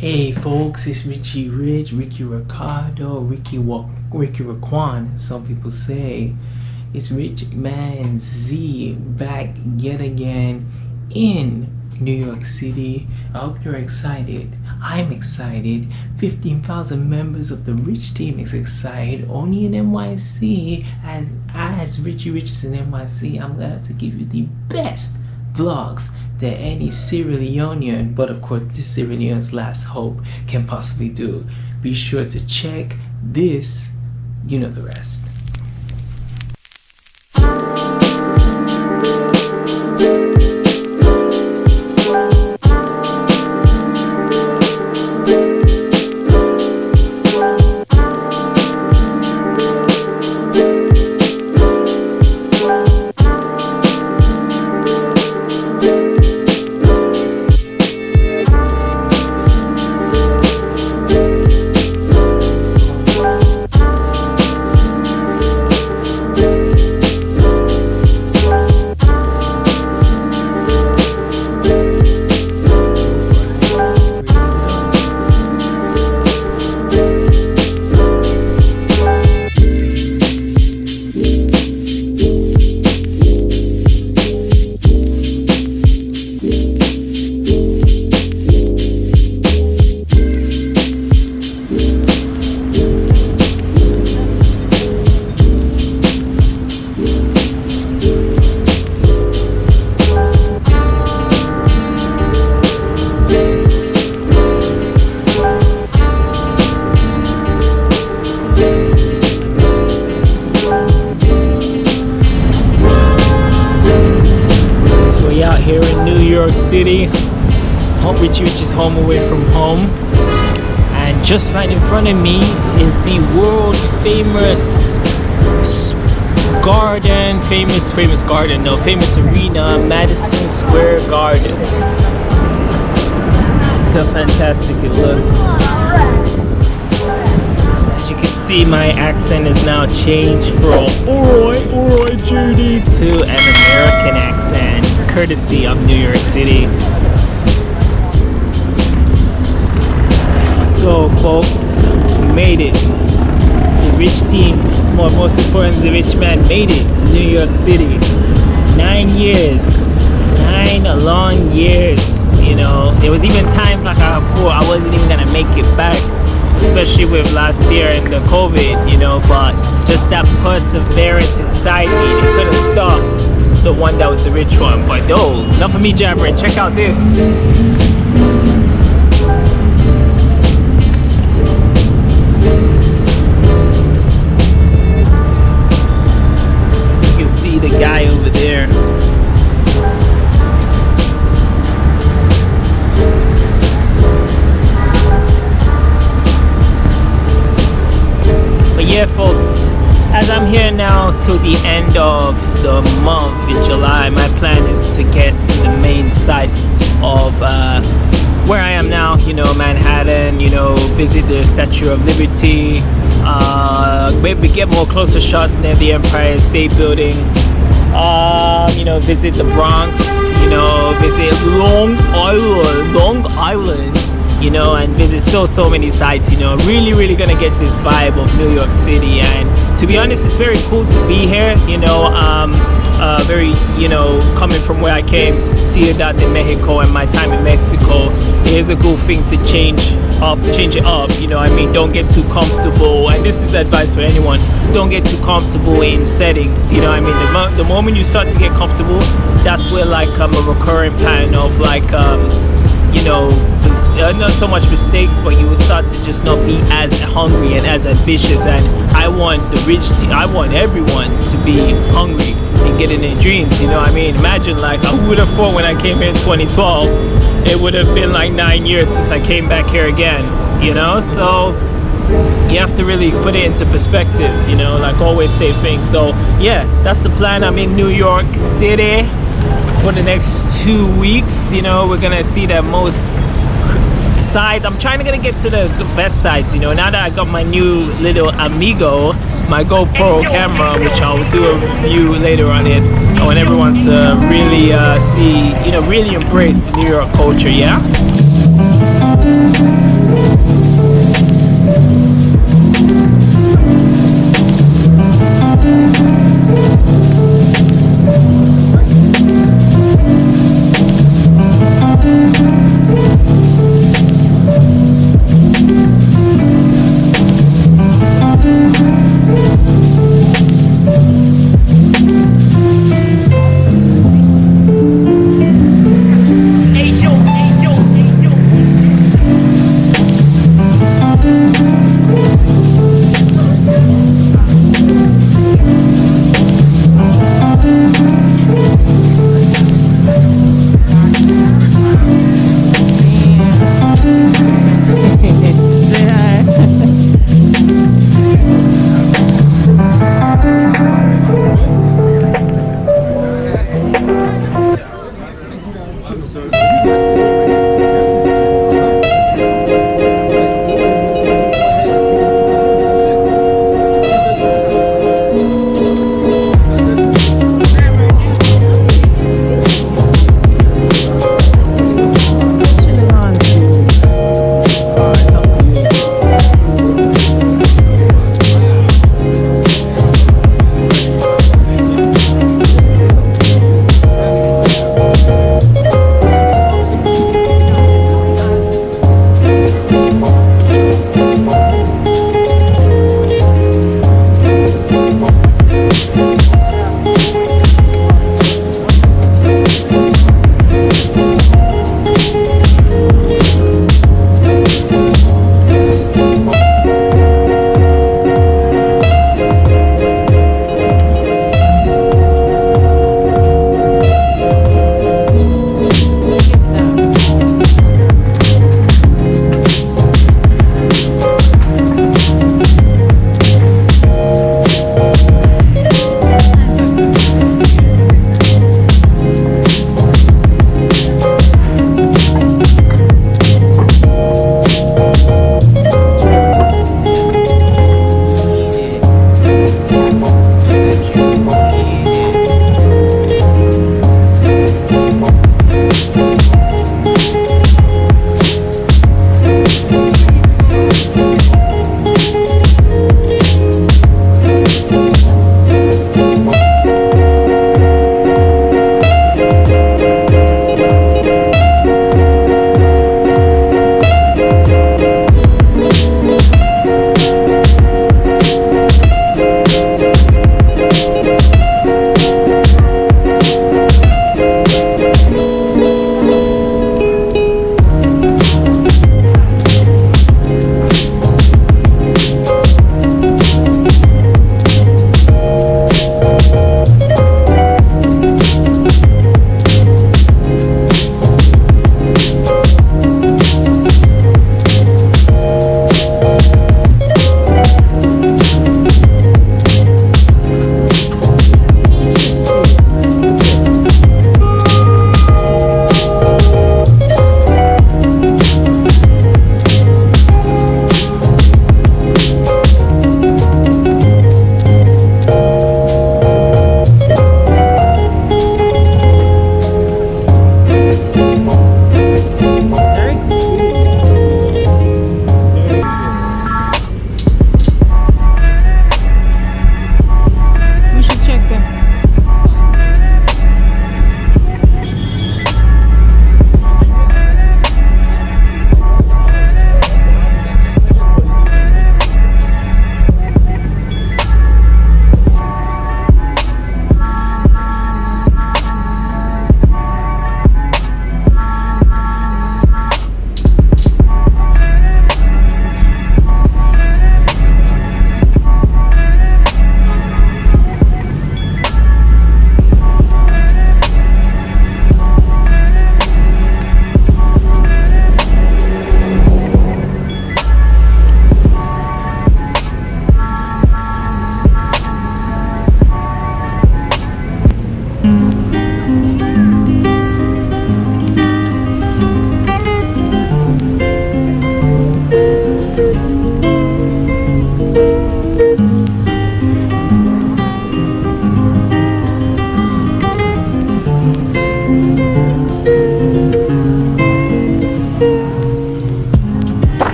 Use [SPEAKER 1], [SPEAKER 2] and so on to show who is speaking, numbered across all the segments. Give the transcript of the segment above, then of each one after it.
[SPEAKER 1] Hey folks, it's Richie Rich, Ricky Ricardo, Ricky Raquan, some people say. It's Rich Man Z back yet again in New York City. I hope you're excited. I'm excited. 15,000 members of the Rich team is excited. Only in NYC. As Richie Rich is in NYC, I'm gonna have to give you the best vlogs that any Sierra Leonean, but of course this Sierra Leone's last hope, can possibly do. Be sure to check this, you know the rest. Here in New York City, Richie Rich is home away from home, and just right in front of me is the world famous famous arena, Madison Square Garden. Look how fantastic it looks. As you can see, my accent is now changed from alright Judy to an American accent, courtesy of New York City. So folks, we made it. The Rich team, most importantly the Rich man, made it to New York City. 9 years, 9 long years. You know, there was even times like I thought I wasn't even gonna make it back, especially with last year and the COVID, you know, but just that perseverance inside me, they couldn't stop the one that was the rich one. But no, enough of me jabbering. Check out this. You can see the guy over there. But yeah folks, as I'm here now to the end of the month in July, my plan is to get to the main sites of where I am now, you know, Manhattan, you know, visit the Statue of Liberty, maybe get more closer shots near the Empire State Building, you know, visit the Bronx, you know, visit Long Island, you know, and visit so many sites, you know, really gonna get this vibe of New York City. And to be honest, it's very cool to be here, you know, very, you know, coming from where I came, Ciudad de Mexico, and my time in Mexico, it is a cool thing to change it up, you know. I mean, don't get too comfortable, and this is advice for anyone, don't get too comfortable in settings, you know. I mean, the moment you start to get comfortable, that's where like a recurring pattern of like you know, not so much mistakes, but you will start to just not be as hungry and as ambitious. And I want I want everyone to be hungry and getting their dreams, you know. I mean, imagine, like, I would have thought when I came here in 2012 it would have been like 9 years since I came back here again, you know. So you have to really put it into perspective, you know, like always stay think. So yeah, that's the plan. I'm in New York City for the next 2 weeks, you know. We're gonna see the most sides. I'm trying to get to the best sides, you know, now that I got my new little amigo, my GoPro camera, which I'll do a review later on it. I want everyone to really see, you know, really embrace the New York culture, yeah?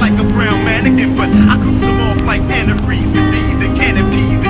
[SPEAKER 2] like a brown mannequin, but I cruise them off like antifreeze with these and canopies.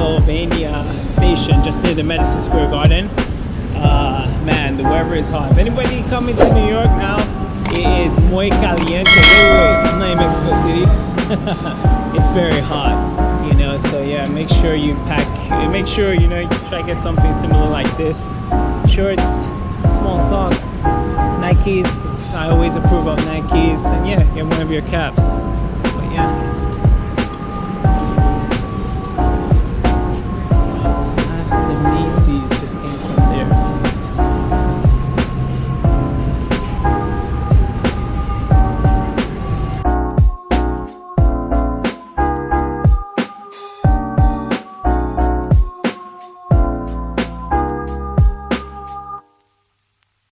[SPEAKER 1] Pennsylvania station, just near the Madison Square Garden. Man, the weather is hot. If anybody coming to New York now, it is muy caliente. Wait, I'm not in Mexico City. It's very hot, you know. So yeah, make sure you pack. Make sure you know you try to get something similar like this: shorts, small socks, Nikes. 'Cause I always approve of Nikes, and yeah, get one of your caps. But yeah.